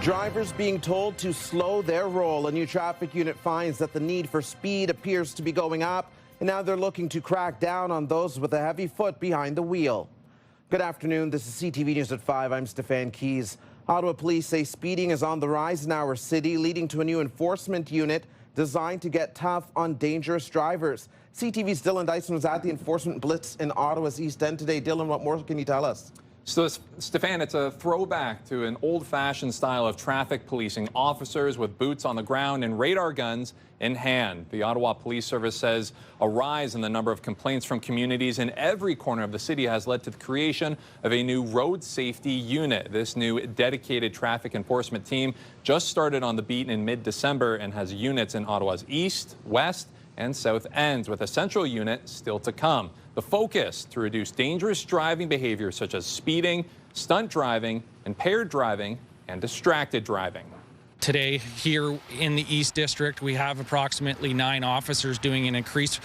Drivers being told to slow their roll. A new traffic unit finds that the need for speed appears to be going up, and now they're looking to crack down on those with a heavy foot behind the wheel. Good afternoon. This is CTV News at 5. I'm Stefan Keys. Ottawa police say speeding is on the rise in our city, leading to a new enforcement unit designed to get tough on dangerous drivers. CTV's Dylan Dyson was at the enforcement blitz in Ottawa's East End today. Dylan, what more can you tell us? So, Stefan, it's a throwback to an old-fashioned style of traffic policing, officers with boots on the ground and radar guns in hand. The Ottawa Police Service says a rise in the number of complaints from communities in every corner of the city has led to the creation of a new road safety unit. This new dedicated traffic enforcement team just started on the beat in mid-December and has units in Ottawa's east, west, and south ends, with a central unit still to come. The focus to reduce dangerous driving behavior such as speeding, stunt driving, impaired driving, and distracted driving. Today, here in the East District, we have approximately 9 officers doing an increased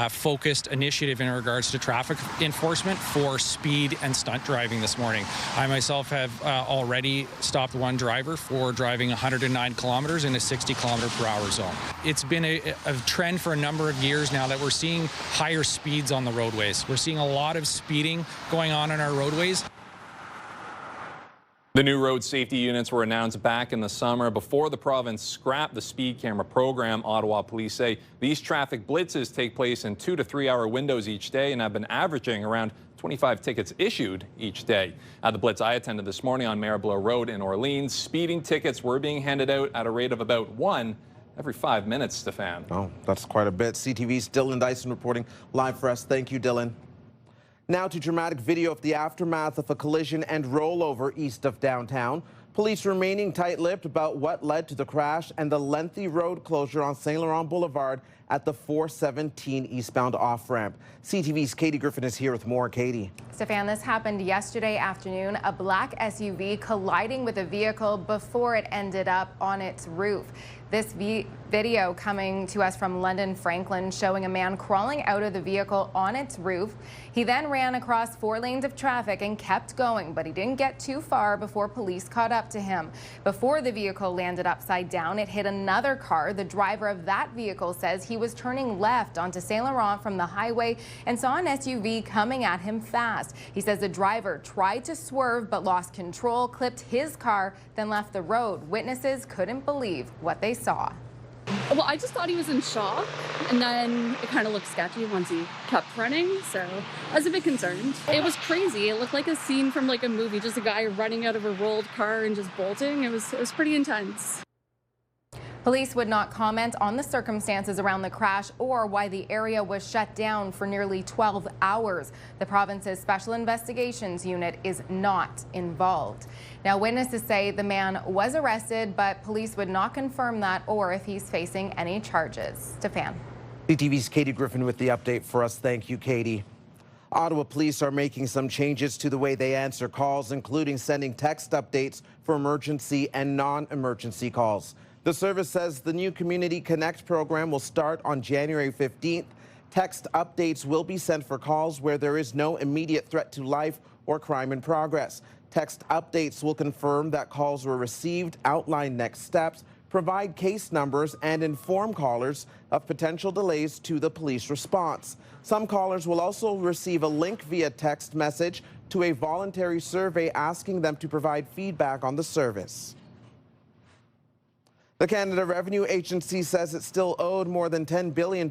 focused initiative in regards to traffic enforcement for speed and stunt driving this morning. I myself have already stopped one driver for driving 109 kilometers in a 60-kilometer-per-hour zone. It's been a trend for a number of years now that we're seeing higher speeds on the roadways. We're seeing a lot of speeding going on our roadways. The new road safety units were announced back in the summer before the province scrapped the speed camera program. Ottawa police say these traffic blitzes take place in 2 to 3 hour windows each day and have been averaging around 25 tickets issued each day. At the blitz I attended this morning on Maribleau Road in Orleans, speeding tickets were being handed out at a rate of about 1 every 5 minutes, Stefan. Oh, that's quite a bit. CTV's Dylan Dyson reporting live for us. Thank you, Dylan. Now to dramatic video of the aftermath of a collision and rollover east of downtown. Police remaining tight-lipped about what led to the crash and the lengthy road closure on St. Laurent Boulevard at the 417 eastbound off-ramp. CTV's Katie Griffin is here with more. Katie. Stefan, this happened yesterday afternoon, a black SUV colliding with a vehicle before it ended up on its roof. This video coming to us from London Franklin showing a man crawling out of the vehicle on its roof. He then ran across 4 lanes of traffic and kept going, but he didn't get too far before police caught up to him. Before the vehicle landed upside down, it hit another car. The driver of that vehicle says he was turning left onto St. Laurent from the highway and saw an SUV coming at him fast. He says the driver tried to swerve but lost control, clipped his car, then left the road. Witnesses couldn't believe what they saw. Well, I just thought he was in shock, and then it kind of looked sketchy once he kept running, so I was a bit concerned. It was crazy. It looked like a scene from like a movie, just a guy running out of a rolled car and just bolting. It was pretty intense. Police would not comment on the circumstances around the crash or why the area was shut down for nearly 12 hours. The province's Special Investigations Unit is not involved. Now, witnesses say the man was arrested, but police would not confirm that or if he's facing any charges. Stefan. CTV's Katie Griffin with the update for us. Thank you, Katie. Ottawa police are making some changes to the way they answer calls, including sending text updates for emergency and non-emergency calls. The service says the new Community Connect program will start on January 15th. Text updates will be sent for calls where there is no immediate threat to life or crime in progress. Text updates will confirm that calls were received, outline next steps, provide case numbers, and inform callers of potential delays to the police response. Some callers will also receive a link via text message to a voluntary survey asking them to provide feedback on the service. The Canada Revenue Agency says it still owed more than $10 billion in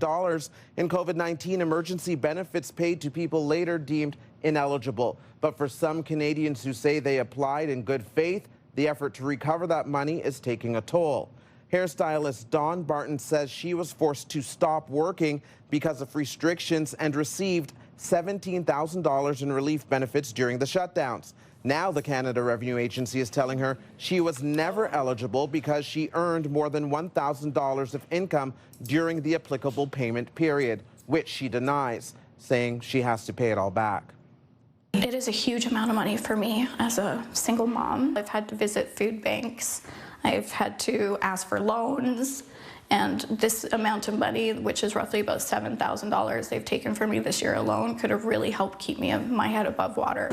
COVID-19 emergency benefits paid to people later deemed ineligible. But for some Canadians who say they applied in good faith, the effort to recover that money is taking a toll. Hairstylist Dawn Barton says she was forced to stop working because of restrictions and received $17,000 in relief benefits during the shutdowns. Now the Canada Revenue Agency is telling her she was never eligible because she earned more than $1,000 of income during the applicable payment period, which she denies, saying she has to pay it all back. It is a huge amount of money for me as a single mom. I've had to visit food banks. I've had to ask for loans. And this amount of money, which is roughly about $7,000 they've taken from me this year alone, could have really helped keep my head above water.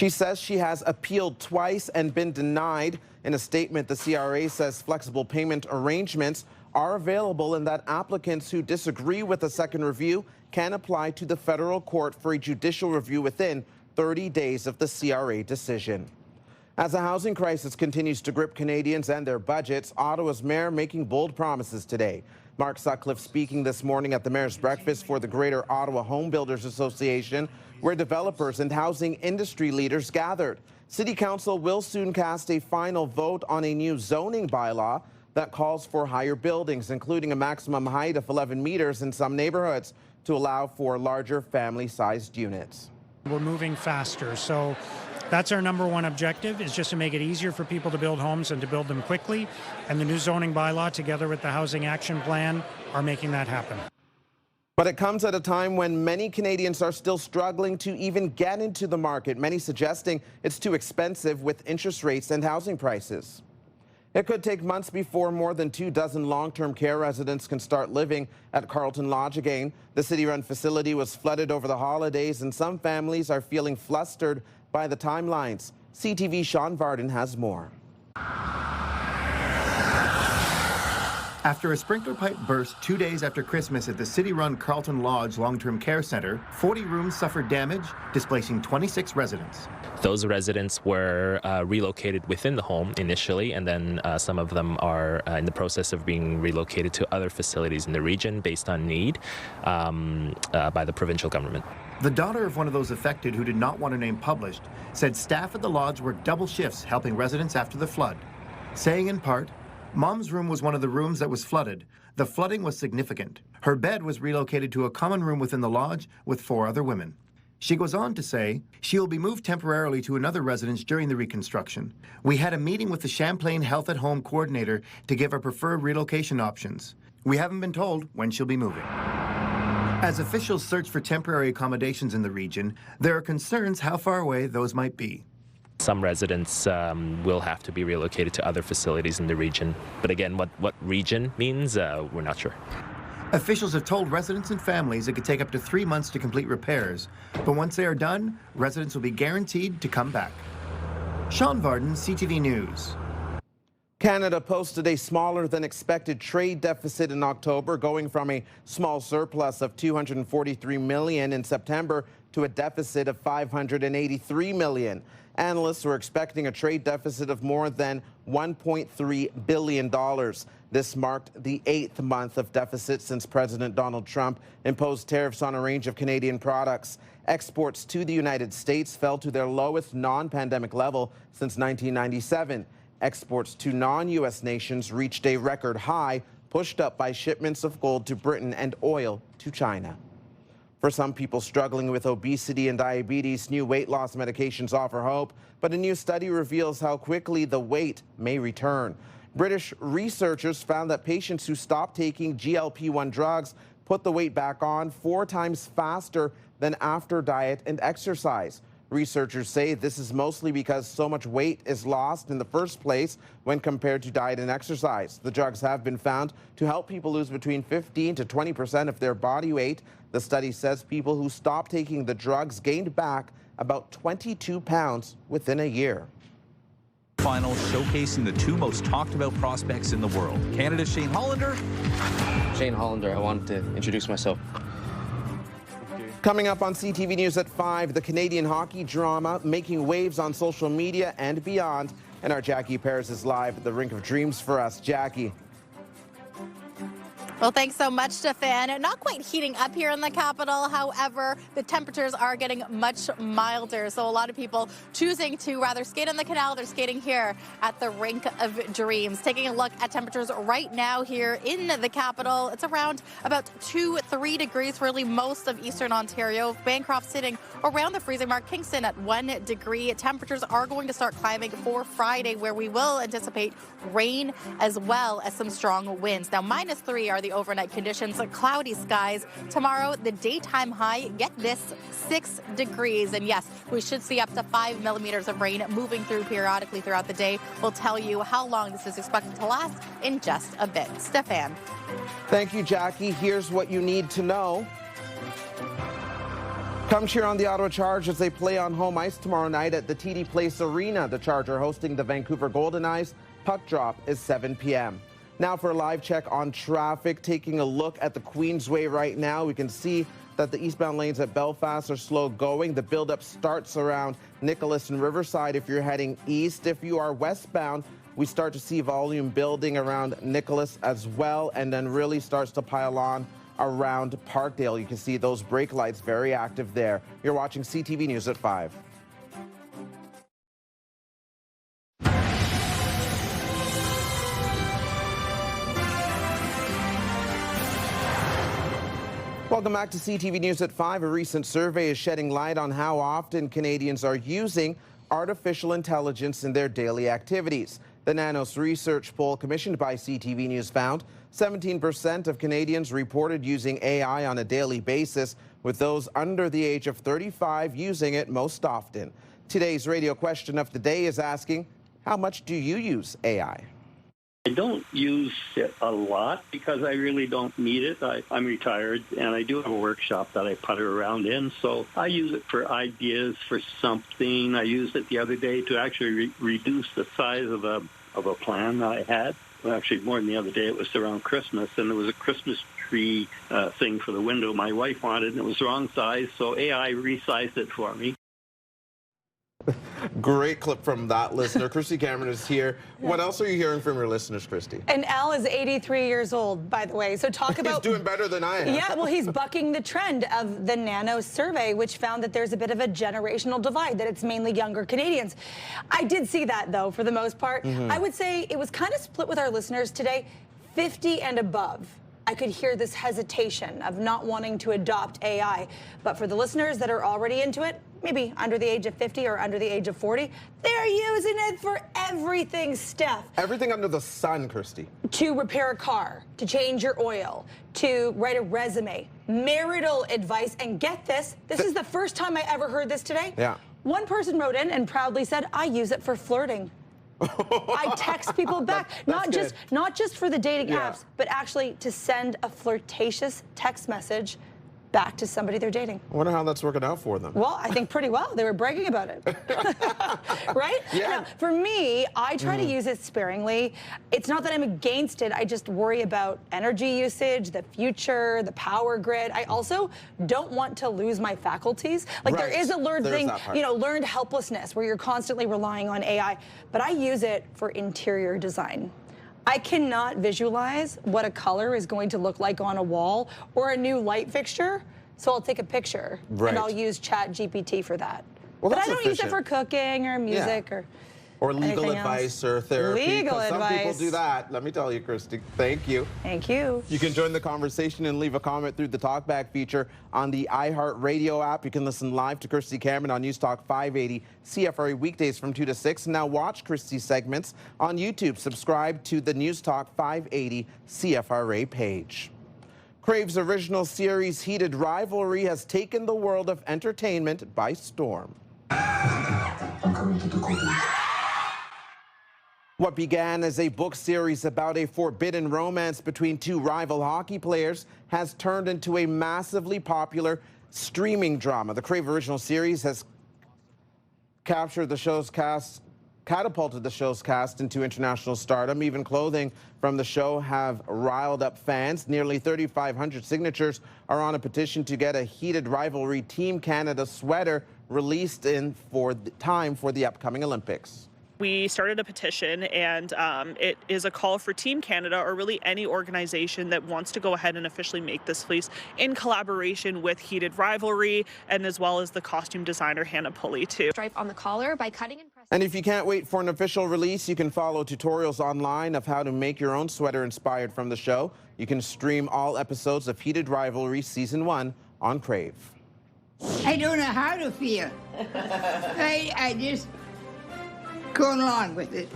She says she has appealed twice and been denied. In a statement, the CRA says flexible payment arrangements are available and that applicants who disagree with a second review can apply to the federal court for a judicial review within 30 days of the CRA decision. As the housing crisis continues to grip Canadians and their budgets, Ottawa's mayor making bold promises today. Mark Sutcliffe speaking this morning at the mayor's breakfast for the Greater Ottawa Home Builders Association, where developers and housing industry leaders gathered. City Council will soon cast a final vote on a new zoning bylaw that calls for higher buildings, including a maximum height of 11 meters in some neighborhoods, to allow for larger family-sized units. We're moving faster, so that's our number one objective, is just to make it easier for people to build homes and to build them quickly. And the new zoning bylaw, together with the Housing Action Plan, are making that happen. But it comes at a time when many Canadians are still struggling to even get into the market, many suggesting it's too expensive with interest rates and housing prices. It could take months before more than 24 long-term care residents can start living at Carleton Lodge again. The city-run facility was flooded over the holidays, and some families are feeling flustered by the timelines. CTV Sean Varden has more. After a sprinkler pipe burst 2 days after Christmas at the city-run Carleton Lodge Long-Term Care Centre, 40 rooms suffered damage, displacing 26 residents. Those residents were relocated within the home initially, and then some of them are in the process of being relocated to other facilities in the region based on need by the provincial government. The daughter of one of those affected, who did not want her name published, said staff at the lodge worked double shifts helping residents after the flood, saying in part, "Mom's room was one of the rooms that was flooded. The flooding was significant. Her bed was relocated to a common room within the lodge with 4 other women." She goes on to say she will be moved temporarily to another residence during the reconstruction. "We had a meeting with the Champlain Health at Home coordinator to give our preferred relocation options. We haven't been told when she'll be moving." As officials search for temporary accommodations in the region, there are concerns how far away those might be. Some residents will have to be relocated to other facilities in the region. But again, what region means, we're not sure. Officials have told residents and families it could take up to 3 months to complete repairs. But once they are done, residents will be guaranteed to come back. Sean Varden, CTV News. Canada posted a smaller than expected trade deficit in October, going from a small surplus of $243 million in September to a deficit of $583 million. Analysts were expecting a trade deficit of more than $1.3 billion. This marked the 8th month of deficit since President Donald Trump imposed tariffs on a range of Canadian products. Exports to the United States fell to their lowest non-pandemic level since 1997. Exports to non-U.S. nations reached a record high, pushed up by shipments of gold to Britain and oil to China. For some people struggling with obesity and diabetes, new weight loss medications offer hope, but a new study reveals how quickly the weight may return. British researchers found that patients who stopped taking GLP-1 drugs put the weight back on 4 times faster than after diet and exercise. Researchers say this is mostly because so much weight is lost in the first place when compared to diet and exercise. The drugs have been found to help people lose between 15 to 20% of their body weight. The study says people who stopped taking the drugs gained back about 22 pounds within a year. Final showcasing the 2 most talked about prospects in the world. Canada's Shane Hollander. Shane Hollander, I wanted to introduce myself. Coming up on CTV News at 5, the Canadian hockey drama making waves on social media and beyond. And our Jackie Perez is live at the Rink of Dreams for us. Jackie. Well, thanks so much, Stefan. Not quite heating up here in the capital. However, the temperatures are getting much milder. So a lot of people choosing to rather skate on the canal. They're skating here at the Rink of Dreams. Taking a look at temperatures right now here in the capital. It's around about 2-3 degrees, really most of eastern Ontario. Bancroft sitting around the freezing mark. Kingston at 1 degree. Temperatures are going to start climbing for Friday, where we will anticipate rain as well as some strong winds. Now, -3 are the overnight conditions, cloudy skies. Tomorrow, the daytime high, get this, 6 degrees. And yes, we should see up to 5 millimeters of rain moving through periodically throughout the day. We'll tell you how long this is expected to last in just a bit. Stefan. Thank you, Jackie. Here's what you need to know. Come cheer on the Ottawa Charge as they play on home ice tomorrow night at the TD Place Arena. The Charge are hosting the Vancouver Golden Knights. Puck drop is 7 p.m. Now for a live check on traffic. Taking a look at the Queensway right now, we can see that the eastbound lanes at Belfast are slow going. The buildup starts around Nicholas and Riverside if you're heading east. If you are westbound, we start to see volume building around Nicholas as well, and then really starts to pile on around Parkdale. You can see those brake lights very active there. You're watching CTV News at 5. Welcome back to CTV News at 5. A recent survey is shedding light on how often Canadians are using artificial intelligence in their daily activities. The Nanos research poll commissioned by CTV News found 17% of Canadians reported using AI on a daily basis, with those under the age of 35 using it most often. Today's radio question of the day is asking, how much do you use AI? I don't use it a lot because I really don't need it. I'm retired, and I do have a workshop that I putter around in, so I use it for ideas for something. I used it the other day to actually reduce the size of a plan I had. Well, actually, more than the other day, it was around Christmas, and there was a Christmas tree thing for the window my wife wanted, and it was the wrong size, so AI resized it for me. Great clip from that listener. Christy Cameron is here. What else are you hearing from your listeners, Christy? And Al is 83 years old, by the way. So talk about... He's doing better than I am. Yeah, well, he's bucking the trend of the Nanos survey, which found that there's a bit of a generational divide, that it's mainly younger Canadians. I did see that, though, for the most part. I would say it was kind of split with our listeners today, 50 and above. I could hear this hesitation of not wanting to adopt AI. But for the listeners that are already into it, maybe under the age of 50 or under the age of 40, they're using it for everything, Steph. Everything under the sun, Christy. To repair a car, to change your oil, to write a resume, marital advice, and get this, this is the first time I ever heard this today. Yeah. One person wrote in and proudly said, I use it for flirting. I text people back, not just for the dating apps, but actually to send a flirtatious text message back to somebody they're dating. I wonder how that's working out for them. Well, I think pretty well. They were bragging about it. Right? Yeah. Now, for me, I try to use it sparingly. It's not that I'm against it. I just worry about energy usage, the future, the power grid. I also don't want to lose my faculties. Like there is a learned thing, you know, learned helplessness where you're constantly relying on AI, but I use it for interior design. I cannot visualize what a color is going to look like on a wall or a new light fixture, so I'll take a picture and I'll use ChatGPT for that. Well, but I don't use it for cooking or music or legal advice or therapy. Legal advice. Some people do that. Let me tell you, Christy. Thank you. Thank you. You can join the conversation and leave a comment through the Talkback feature on the iHeartRadio app. You can listen live to Christy Cameron on News Talk 580 CFRA weekdays from 2 to 6. Now watch Christy's segments on YouTube. Subscribe to the News Talk 580 CFRA page. Crave's original series Heated Rivalry has taken the world of entertainment by storm. I'm coming to the cookies. What began as a book series about a forbidden romance between two rival hockey players has turned into a massively popular streaming drama. The Crave original series has catapulted the show's cast into international stardom. Even clothing from the show have riled up fans. Nearly 3,500 signatures are on a petition to get a Heated Rivalry Team Canada sweater released in time for the upcoming Olympics. We started a petition, and it is a call for Team Canada, or really any organization that wants to go ahead and officially make this fleece in collaboration with Heated Rivalry, and as well as the costume designer Hannah Pulley too. Stripe on the collar by cutting and pressing. And if you can't wait for an official release, you can follow tutorials online of how to make your own sweater inspired from the show. You can stream all episodes of Heated Rivalry Season 1 on Crave. I don't know how to feel. I just going along with it.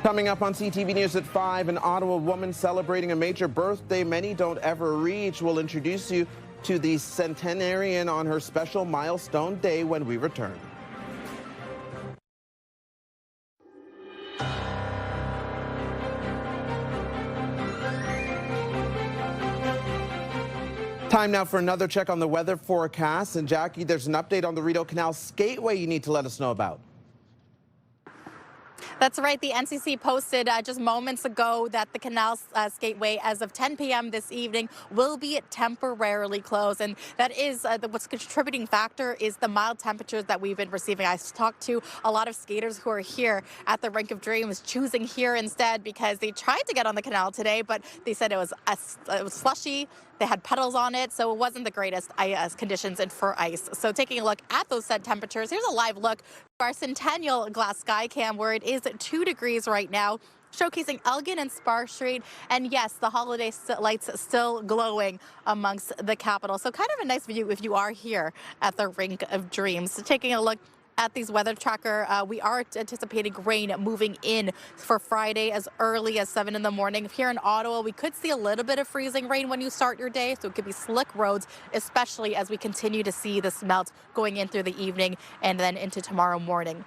Coming up on CTV News at 5, an Ottawa woman celebrating a major birthday many don't ever reach. We'll introduce you to the centenarian on her special milestone day when we return. Time now for another check on the weather forecast. And Jackie, there's an update on the Rideau Canal Skateway you need to let us know about. That's right. The NCC posted just moments ago that the canal skateway, as of 10 p.m. this evening, will be temporarily closed. And that is what's contributing factor is the mild temperatures that we've been receiving. I talked to a lot of skaters who are here at the Rink of Dreams, choosing here instead because they tried to get on the canal today, but they said it was slushy. They had puddles on it, so it wasn't the greatest conditions for ice. So taking a look at those set temperatures, here's a live look for our Centennial Glass Sky Cam, where it is 2 degrees right now, showcasing Elgin and Spar Street. And yes, the holiday lights still glowing amongst the capital. So kind of a nice view if you are here at the Rink of Dreams. So taking a look at these weather tracker, we are anticipating rain moving in for Friday as early as 7 in the morning. Here in Ottawa, we could see a little bit of freezing rain when you start your day, so it could be slick roads, especially as we continue to see this melt going in through the evening and then into tomorrow morning.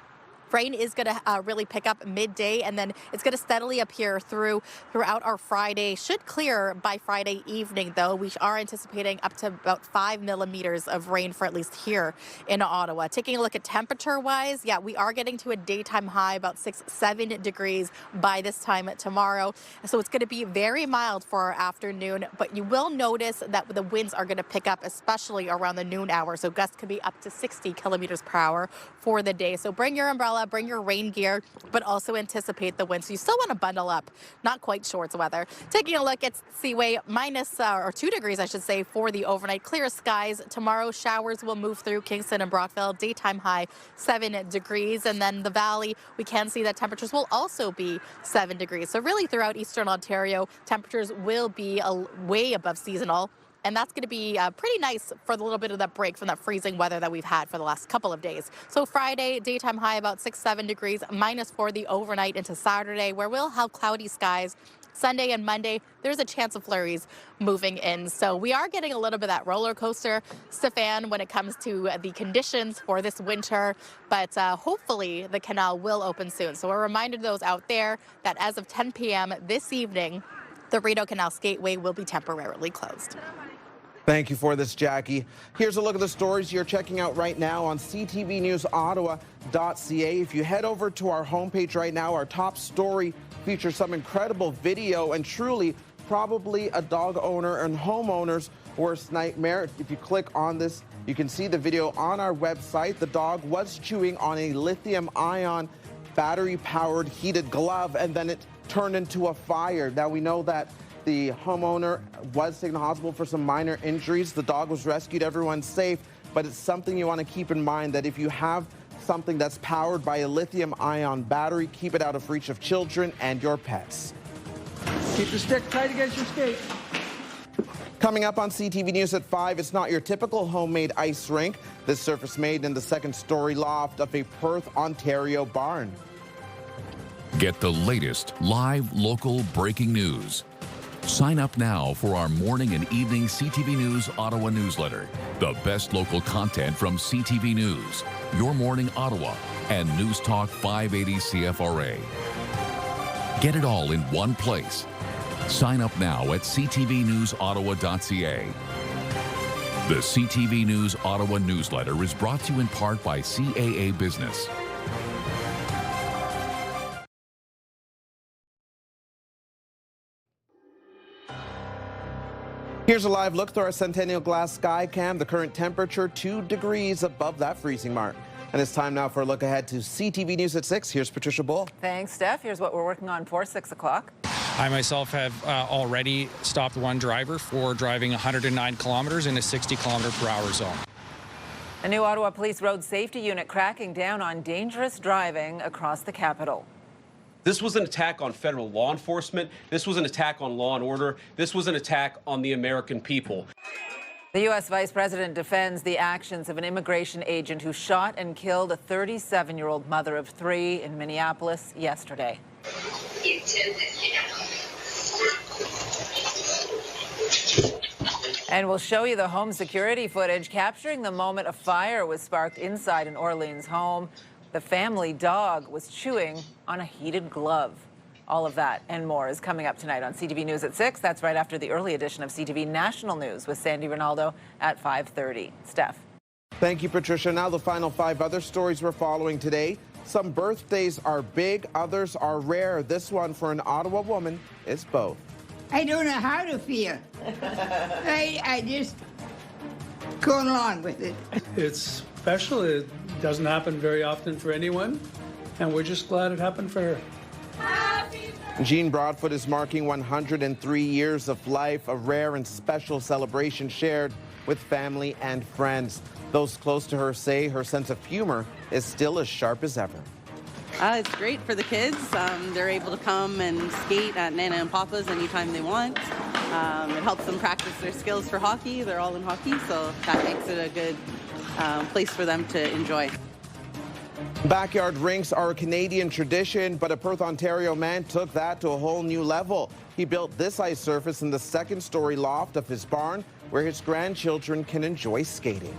Rain is going to really pick up midday, and then it's going to steadily appear throughout our Friday. Should clear by Friday evening, though. We are anticipating up to about 5 millimeters of rain for at least here in Ottawa. Taking a look at temperature-wise, yeah, we are getting to a daytime high about 6-7 degrees by this time tomorrow. So it's going to be very mild for our afternoon, but you will notice that the winds are going to pick up, especially around the noon hour. So gusts could be up to 60 kilometers per hour for the day. So bring your umbrella, bring your rain gear, but also anticipate the wind. So you still want to bundle up, not quite shorts weather. Taking a look at Seaway, or 2 degrees, I should say, for the overnight. Clear skies. Tomorrow, showers will move through Kingston and Brockville. Daytime high 7 degrees. And then the valley, we can see that temperatures will also be 7 degrees. So really throughout Eastern Ontario, temperatures will be way above seasonal. And that's going to be pretty nice for the little bit of that break from that freezing weather that we've had for the last couple of days. So Friday, daytime high about 6-7 degrees, -4 the overnight into Saturday, where we'll have cloudy skies. Sunday and Monday, there's a chance of flurries moving in. So we are getting a little bit of that roller coaster, Stefan, when it comes to the conditions for this winter. But hopefully the canal will open soon. So a reminder to those out there that as of 10 p.m. this evening, the Rideau Canal Skateway will be temporarily closed. Thank you for this, Jackie. Here's a look at the stories you're checking out right now on CTV News Ottawa.ca. If you head over to our homepage right now, our top story features some incredible video and truly probably a dog owner and homeowner's worst nightmare. If you click on this, you can see the video on our website. The dog was chewing on a lithium-ion battery-powered heated glove, and then it turned into a fire. Now, we know that the homeowner was taken to the hospital for some minor injuries. The dog was rescued. Everyone's safe. But it's something you want to keep in mind, that if you have something that's powered by a lithium-ion battery, keep it out of reach of children and your pets. Keep the stick tight against your skate. Coming up on CTV News at 5, it's not your typical homemade ice rink. This surface made in the second-story loft of a Perth, Ontario barn. Get the latest live local breaking news. Sign up now for our morning and evening CTV News Ottawa newsletter. The best local content from CTV News, Your Morning Ottawa, and News Talk 580 CFRA. Get it all in one place. Sign up now at ctvnewsottawa.ca. The CTV News Ottawa newsletter is brought to you in part by CAA Business. Here's a live look through our Centennial Glass Sky Cam. The current temperature 2 degrees above that freezing mark. And it's time now for a look ahead to CTV News at 6. Here's Patricia Bull. Thanks, Steph. Here's what we're working on for 6 o'clock. I myself have already stopped one driver for driving 109 kilometers in a 60 kilometer per hour zone. A new Ottawa Police Road Safety Unit cracking down on dangerous driving across the capital. This was an attack on federal law enforcement. This was an attack on law and order. This was an attack on the American people. The U.S. Vice President defends the actions of an immigration agent who shot and killed a 37-year-old mother of 3 in Minneapolis yesterday. And we'll show you the home security footage capturing the moment a fire was sparked inside an Orleans home. The family dog was chewing on a heated glove. All of that and more is coming up tonight on CTV News at 6. That's right after the early edition of CTV National News with Sandy Ronaldo at 5:30. Steph. Thank you, Patricia. Now the final 5 other stories we're following today. Some birthdays are big, others are rare. This one for an Ottawa woman is both. I don't know how to feel. I just going along with it. It's special. It doesn't happen very often for anyone, and we're just glad it happened for her. Jean Broadfoot is marking 103 years of life, a rare and special celebration shared with family and friends. Those close to her say her sense of humor is still as sharp as ever. It's great for the kids. They're able to come and skate at Nana and Papa's anytime they want. It helps them practice their skills for hockey. They're all in hockey, so that makes it a good place for them to enjoy. Backyard rinks are a Canadian tradition, but a Perth, Ontario man took that to a whole new level. He built this ice surface in the second-story loft of his barn where his grandchildren can enjoy skating.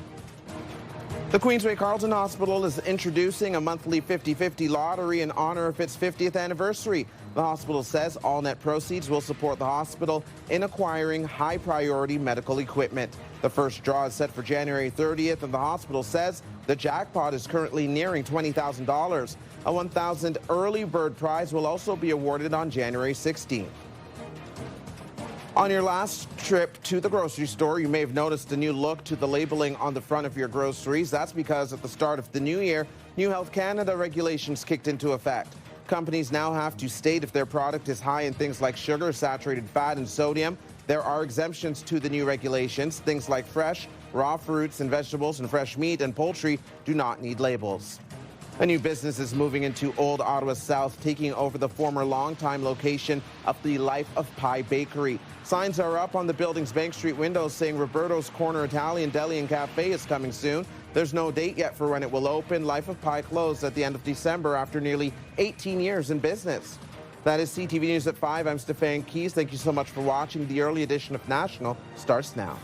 The Queensway Carleton Hospital is introducing a monthly 50-50 lottery in honor of its 50th anniversary. The hospital says all net proceeds will support the hospital in acquiring high-priority medical equipment. The first draw is set for January 30th, and the hospital says the jackpot is currently nearing $20,000. A $1,000 early bird prize will also be awarded on January 16th. On your last trip to the grocery store, you may have noticed a new look to the labeling on the front of your groceries. That's because at the start of the new year, new Health Canada regulations kicked into effect. Companies now have to state if their product is high in things like sugar, saturated fat, and sodium. There are exemptions to the new regulations. Things like fresh, raw fruits and vegetables and fresh meat and poultry do not need labels. A new business is moving into Old Ottawa South, taking over the former longtime location of the Life of Pie Bakery. Signs are up on the building's Bank Street windows saying Roberto's Corner Italian Deli and Cafe is coming soon. There's no date yet for when it will open. Life of Pie closed at the end of December after nearly 18 years in business. That is CTV News at 5. I'm Stefan Keys. Thank you so much for watching. The early edition of National starts now.